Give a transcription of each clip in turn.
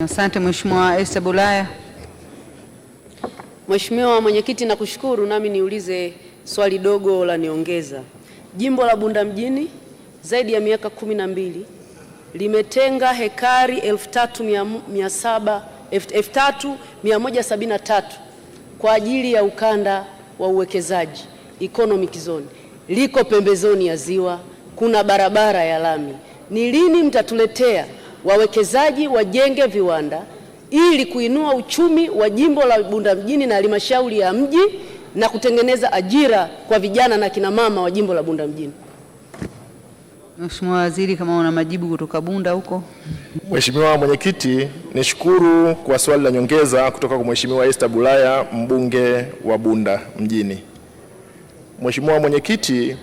Asante Mheshimiwa Esther Bulaya. Mheshimiwa Mwenyekiti, nakushukuru, nami niulize swali dogo la niongeza. Jimbo la Bunda mjini zaidi ya miaka 12 limetenga hekari 3173 kwa ajili ya ukanda wa uwekezaji economic zone. Liko pembezoni ya ziwa, kuna barabara ya lami. Ni lini mtatuletea wawekezaji wajenge viwanda ili kuinua uchumi wa jimbo la Bunda mjini na halmashauri ya mji na kutengeneza ajira kwa vijana na kina mama wa jimbo la Bunda mjini? Mheshimiwa Waziri, kama una majibu kutoka Bunda huko. Mheshimiwa Mwenyekiti, nishukuru kwa swali la nyongeza kutoka kwa Mheshimiwa Esther Bulaya, mbunge wa Bunda mjini. Mheshimiwa Mwenyekiti,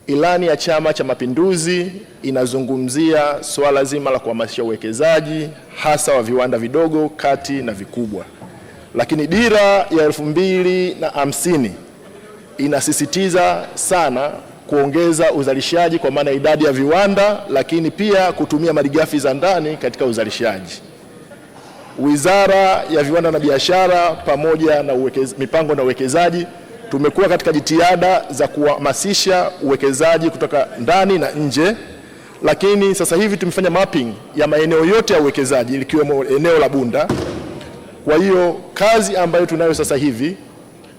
ilani ya Chama cha Mapinduzi inazungumzia swala zima la kuhamasisha uwekezaji hasa wa viwanda vidogo, kati na vikubwa. Lakini dira ya 2050 inasisitiza sana kuongeza uzalishaji kwa maana idadi ya viwanda, lakini pia kutumia malighafi za ndani katika uzalishaji. Wizara ya Viwanda na Biashara pamoja na mipango na uwekezaji tumekuwa katika jitihada za kuhamasisha uwekezaji kutoka ndani na nje, lakini sasa hivi tumefanya mapping ya maeneo yote ya uwekezaji likiwemo eneo la Bunda. Kwa hiyo kazi ambayo tunayo sasa hivi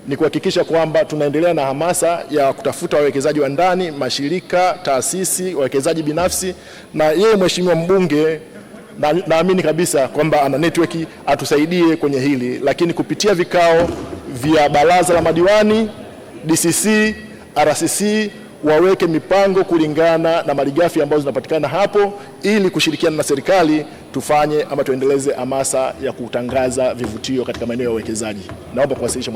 ni kuhakikisha kwamba tunaendelea na hamasa ya kutafuta wawekezaji wa ndani, mashirika, taasisi, wawekezaji binafsi, na yeye Mheshimiwa mbunge naamini kabisa kwamba ana network atusaidie kwenye hili, lakini kupitia vikao vya baraza la madiwani, DCC, RCC waweke mipango kulingana na malighafi ambazo zinapatikana hapo, ili kushirikiana na serikali tufanye ama tuendeleze hamasa ya kutangaza vivutio katika maeneo ya uwekezaji. Naomba kuwasilisha